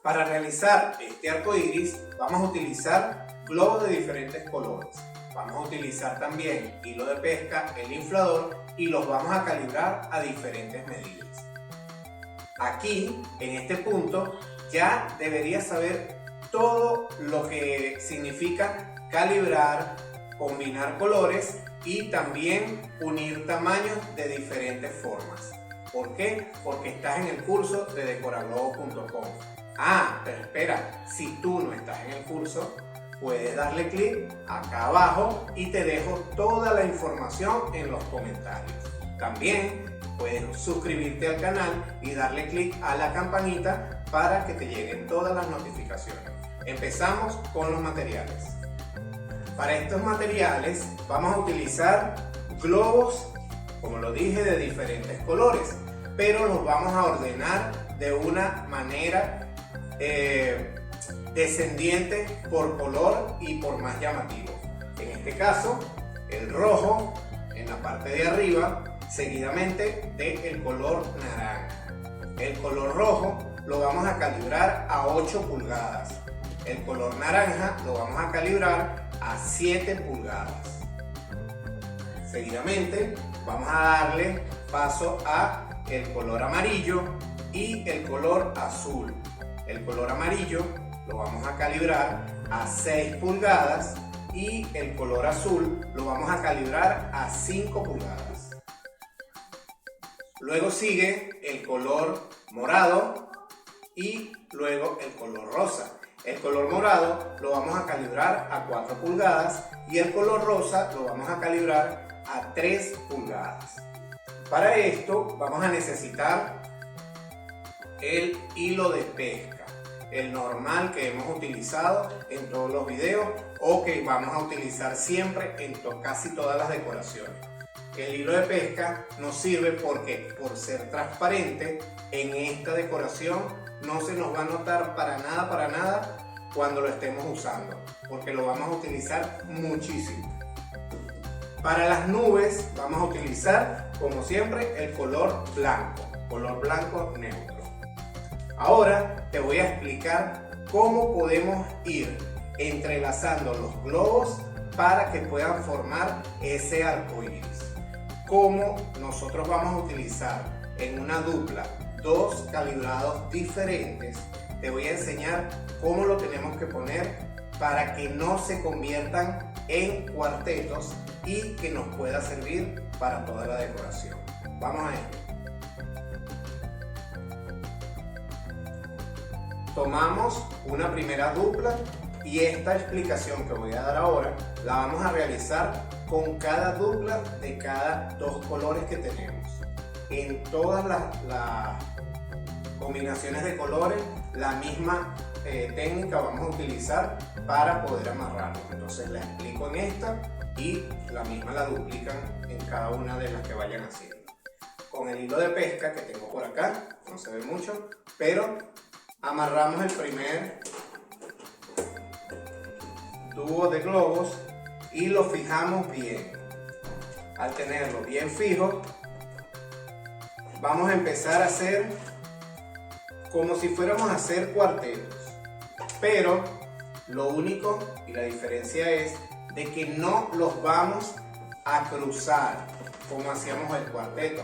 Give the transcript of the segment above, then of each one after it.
Para realizar este arco iris vamos a utilizar globos de diferentes colores. Vamos a utilizar también hilo de pesca, el inflador, y los vamos a calibrar a diferentes medidas. Aquí, en este punto, ya deberías saber todo lo que significa calibrar, combinar colores y también unir tamaños de diferentes formas. ¿Por qué? Porque estás en el curso de decoraglobo.com. Pero espera, si tú no estás en el curso, puedes darle clic acá abajo y te dejo toda la información en los comentarios. También puedes suscribirte al canal y darle clic a la campanita para que te lleguen todas las notificaciones. Empezamos con los materiales. Para estos materiales vamos a utilizar globos, como lo dije, de diferentes colores, pero los vamos a ordenar de una manera descendiente por color y por más llamativo. En este caso, el rojo en la parte de arriba, seguidamente del color naranja. El color rojo lo vamos a calibrar a 8 pulgadas. El color naranja lo vamos a calibrar a 7 pulgadas. Seguidamente vamos a darle paso a el color amarillo y el color azul. El color amarillo lo vamos a calibrar a 6 pulgadas y el color azul lo vamos a calibrar a 5 pulgadas. Luego sigue el color morado y luego el color rosa. El color morado lo vamos a calibrar a 4 pulgadas y el color rosa lo vamos a calibrar a 3 pulgadas. Para esto vamos a necesitar el hilo de pesca, el normal que hemos utilizado en todos los videos o que vamos a utilizar siempre en casi todas las decoraciones. El hilo de pesca nos sirve porque, por ser transparente, en esta decoración no se nos va a notar para nada cuando lo estemos usando, porque lo vamos a utilizar muchísimo. Para las nubes vamos a utilizar, como siempre, el color blanco neutro. Ahora te voy a explicar cómo podemos ir entrelazando los globos para que puedan formar ese arco iris. Cómo nosotros vamos a utilizar en una dupla dos calibrados diferentes, te voy a enseñar cómo lo tenemos que poner para que no se conviertan en cuartetos y que nos pueda servir para toda la decoración. Vamos a ello. Tomamos una primera dupla y esta explicación que voy a dar ahora la vamos a realizar con cada dupla de cada dos colores que tenemos. En todas las combinaciones de colores, la misma técnica vamos a utilizar para poder amarrarlos. Entonces la explico en esta y la misma la duplican en cada una de las que vayan haciendo. Con el hilo de pesca que tengo por acá, no se ve mucho, pero amarramos el primer tubo de globos y lo fijamos bien. Al tenerlo bien fijo, vamos a empezar a hacer como si fuéramos a hacer cuartetos, pero lo único y la diferencia es de que no los vamos a cruzar como hacíamos el cuarteto,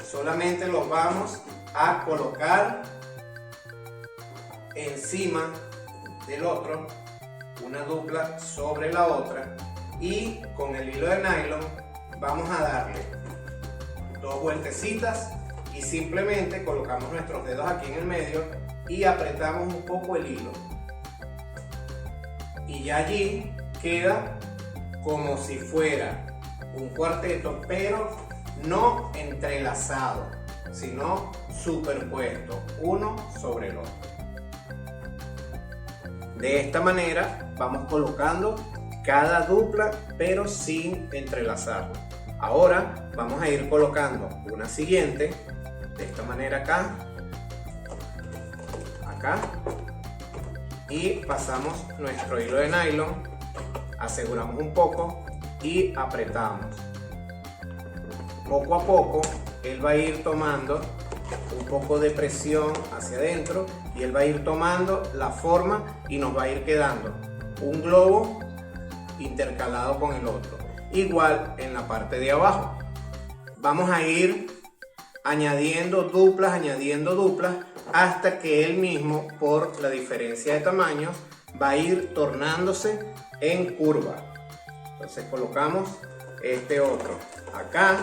solamente los vamos a colocar encima del otro, una dupla sobre la otra, y con el hilo de nylon vamos a darle dos vueltecitas y simplemente colocamos nuestros dedos aquí en el medio y apretamos un poco el hilo y ya allí queda como si fuera un cuarteto, pero no entrelazado, sino superpuesto uno sobre el otro. De esta manera vamos colocando cada dupla pero sin entrelazarlo. Ahora vamos a ir colocando una siguiente de esta manera acá y pasamos nuestro hilo de nylon, aseguramos un poco y apretamos. Poco a poco él va a ir tomando un poco de presión hacia adentro y él va a ir tomando la forma y nos va a ir quedando un globo intercalado con el otro. Igual en la parte de abajo. Vamos a ir añadiendo duplas hasta que él mismo, por la diferencia de tamaños, va a ir tornándose en curva. Entonces colocamos este otro acá,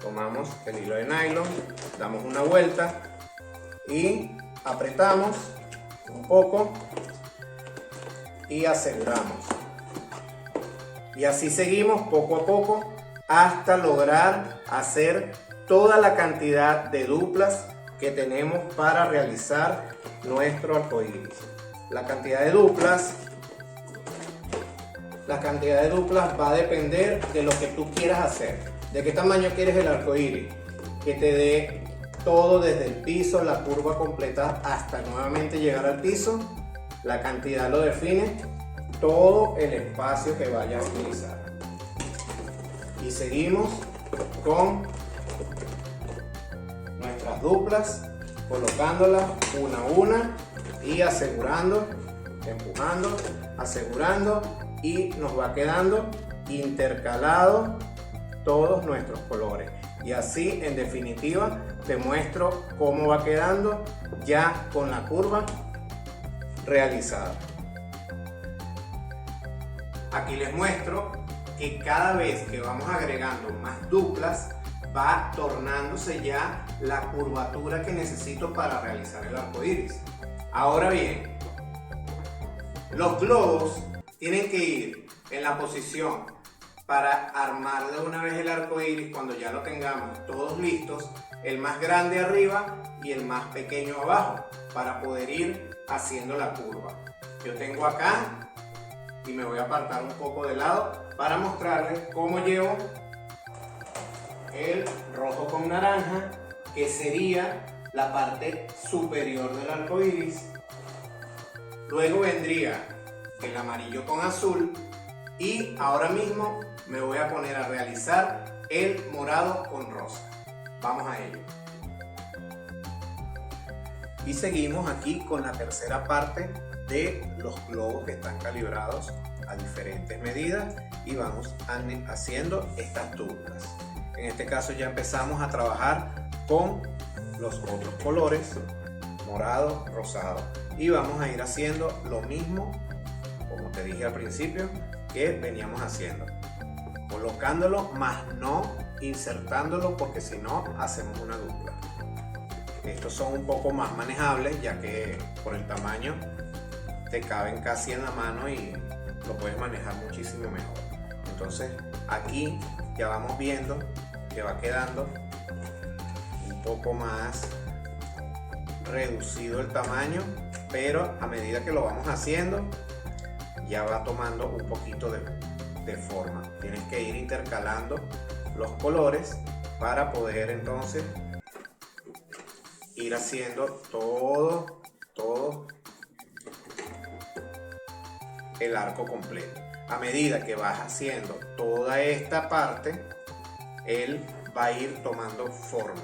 tomamos el hilo de nylon, damos una vuelta y apretamos un poco y aseguramos. Y así seguimos poco a poco hasta lograr hacer toda la cantidad de duplas que tenemos para realizar nuestro arcoíris. La cantidad de duplas va a depender de lo que tú quieras hacer. ¿De qué tamaño quieres el arcoíris? Que te dé todo desde el piso, la curva completa hasta nuevamente llegar al piso. La cantidad lo define todo el espacio que vayas a utilizar. Y seguimos con nuestras duplas, colocándolas una a una y asegurando, empujando, asegurando, y nos va quedando intercalado todos nuestros colores. Y así, en definitiva, te muestro cómo va quedando ya con la curva realizada. Aquí les muestro que cada vez que vamos agregando más duplas va tornándose ya la curvatura que necesito para realizar el arco iris. Ahora bien, los globos tienen que ir en la posición para armar de una vez el arco iris cuando ya lo tengamos todos listos, el más grande arriba y el más pequeño abajo, para poder ir haciendo la curva. Yo tengo acá, y me voy a apartar un poco de lado para mostrarles cómo llevo el rojo con naranja, que sería la parte superior del arco iris. Luego vendría el amarillo con azul y ahora mismo me voy a poner a realizar el morado con rosa. Vamos a ello. Y seguimos aquí con la tercera parte de los globos que están calibrados a diferentes medidas y vamos haciendo estas duplas. En este caso ya empezamos a trabajar con los otros colores, morado, rosado, y vamos a ir haciendo lo mismo, como te dije al principio, que veníamos haciendo, colocándolo más no insertándolo, porque si no hacemos una dupla. Estos son un poco más manejables, ya que por el tamaño te caben casi en la mano y lo puedes manejar muchísimo mejor. Entonces aquí ya vamos viendo que va quedando un poco más reducido el tamaño, pero a medida que lo vamos haciendo ya va tomando un poquito de forma. Tienes que ir intercalando los colores para poder entonces ir haciendo todo el arco completo. A medida que vas haciendo toda esta parte, él va a ir tomando forma,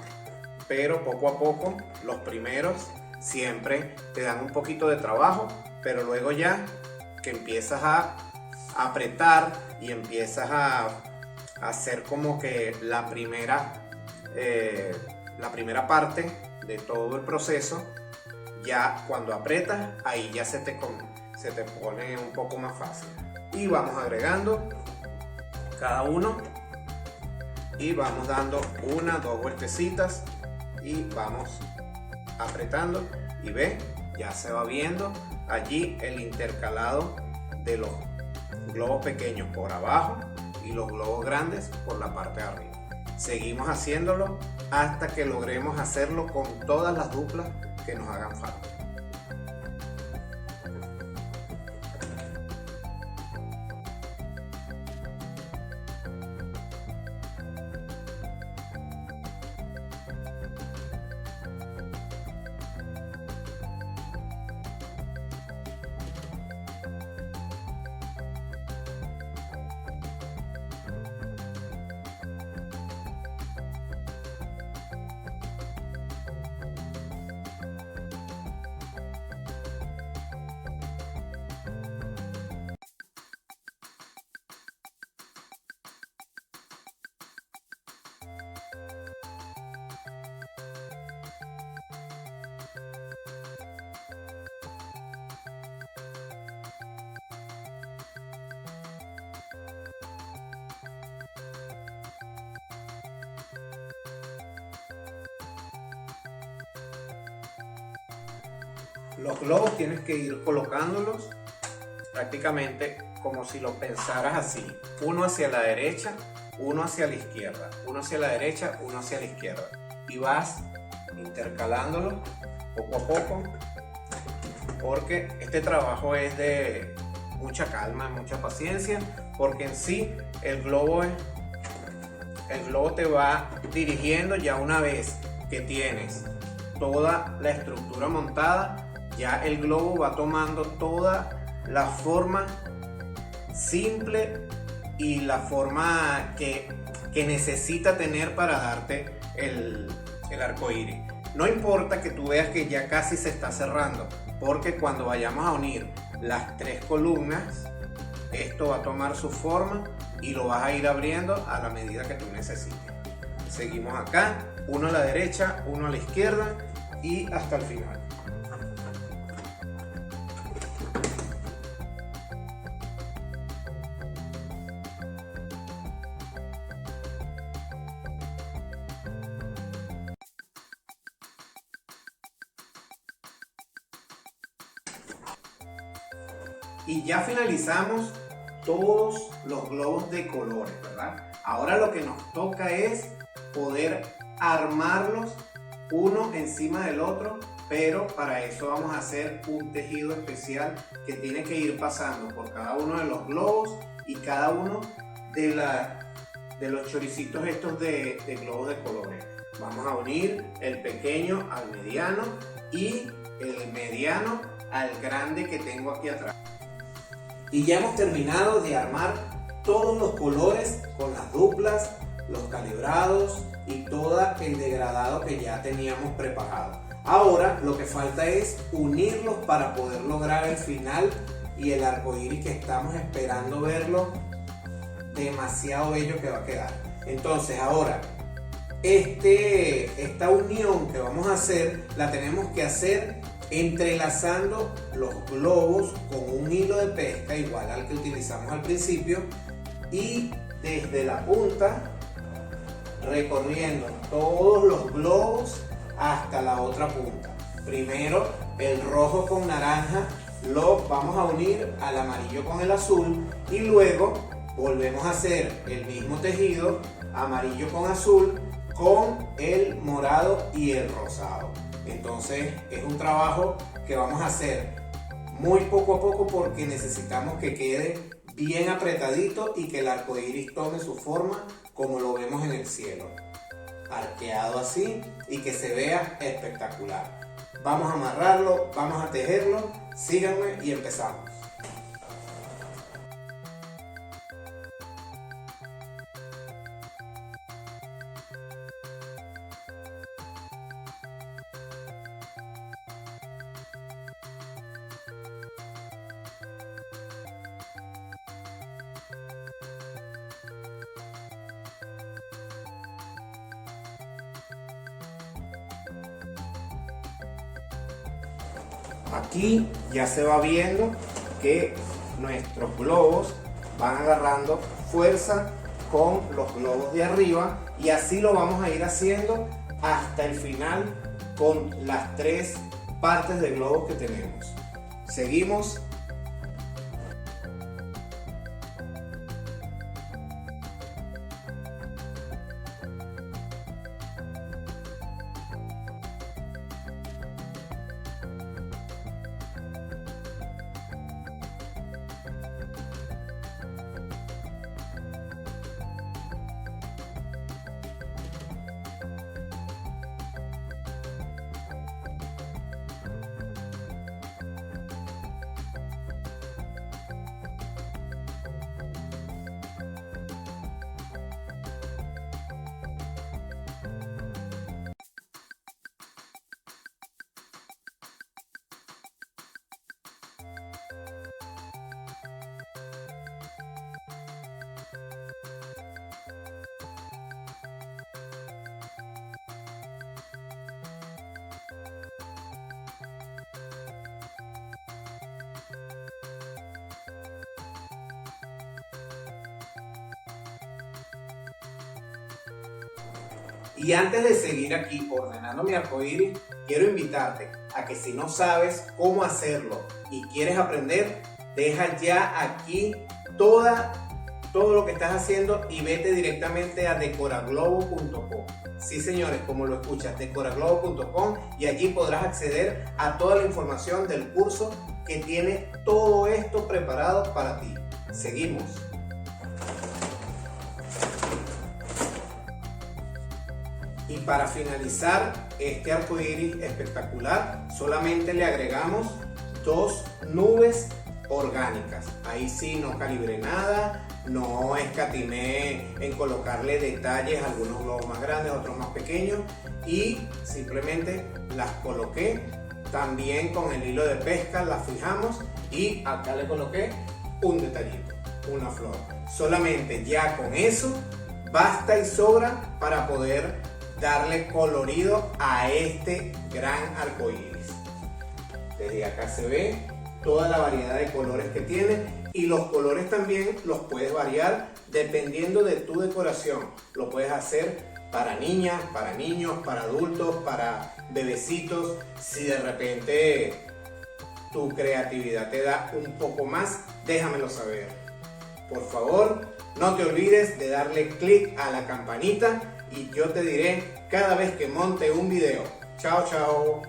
pero poco a poco. Los primeros siempre te dan un poquito de trabajo, pero luego ya que empiezas a apretar y empiezas a hacer como que la primera parte de todo el proceso, ya cuando aprietas, ahí ya se te pone un poco más fácil. Y vamos agregando cada uno y vamos dando una, dos vueltecitas y vamos apretando, y ve, ya se va viendo allí el intercalado de los globos pequeños por abajo y los globos grandes por la parte de arriba. Seguimos haciéndolo hasta que logremos hacerlo con todas las duplas que nos hagan falta. Los globos tienes que ir colocándolos prácticamente como si lo pensaras así. Uno hacia la derecha, uno hacia la izquierda. Uno hacia la derecha, uno hacia la izquierda. Y vas intercalándolos poco a poco, porque este trabajo es de mucha calma, mucha paciencia, porque en sí el globo te va dirigiendo. Ya una vez que tienes toda la estructura montada, ya el globo va tomando toda la forma simple y la forma que necesita tener para darte el arco iris. No importa que tú veas que ya casi se está cerrando, porque cuando vayamos a unir las 3 columnas, esto va a tomar su forma y lo vas a ir abriendo a la medida que tú necesites. Seguimos acá, uno a la derecha, uno a la izquierda y hasta el final. Y ya finalizamos todos los globos de colores, ¿verdad? Ahora lo que nos toca es poder armarlos uno encima del otro, pero para eso vamos a hacer un tejido especial que tiene que ir pasando por cada uno de los globos y cada uno de los choricitos estos de globos de colores. Vamos a unir el pequeño al mediano y el mediano al grande que tengo aquí atrás. Y ya hemos terminado de armar todos los colores con las duplas, los calibrados y todo el degradado que ya teníamos preparado. Ahora lo que falta es unirlos para poder lograr el final y el arco iris que estamos esperando verlo demasiado bello que va a quedar. Entonces ahora esta unión que vamos a hacer la tenemos que hacer entrelazando los globos con un hilo de pesca igual al que utilizamos al principio y desde la punta recorriendo todos los globos hasta la otra punta. Primero el rojo con naranja lo vamos a unir al amarillo con el azul y luego volvemos a hacer el mismo tejido amarillo con azul con el morado y el rosado. Entonces es un trabajo que vamos a hacer muy poco a poco porque necesitamos que quede bien apretadito y que el arco iris tome su forma como lo vemos en el cielo, arqueado así y que se vea espectacular. Vamos a amarrarlo, vamos a tejerlo, síganme y empezamos. Aquí ya se va viendo que nuestros globos van agarrando fuerza con los globos de arriba y así lo vamos a ir haciendo hasta el final con las 3 partes de globos que tenemos. Seguimos. Y antes de seguir aquí ordenando mi arcoíris, quiero invitarte a que si no sabes cómo hacerlo y quieres aprender, deja ya aquí todo lo que estás haciendo y vete directamente a decoraglobo.com. Sí, señores, como lo escuchas, decoraglobo.com, y allí podrás acceder a toda la información del curso que tiene todo esto preparado para ti. Seguimos. Y para finalizar este arcoíris espectacular, solamente le agregamos 2 nubes orgánicas. Ahí sí no calibré nada, no escatimé en colocarle detalles, algunos globos más grandes, otros más pequeños, y simplemente las coloqué. También con el hilo de pesca las fijamos y acá le coloqué un detallito, una flor. Solamente ya con eso basta y sobra para poder darle colorido a este gran arcoíris. Desde acá se ve toda la variedad de colores que tiene, y los colores también los puedes variar dependiendo de tu decoración. Lo puedes hacer para niñas, para niños, para adultos, para bebecitos. Si de repente tu creatividad te da un poco más, déjamelo saber. Por favor, no te olvides de darle clic a la campanita y yo te diré cada vez que monte un video. Chao, chao.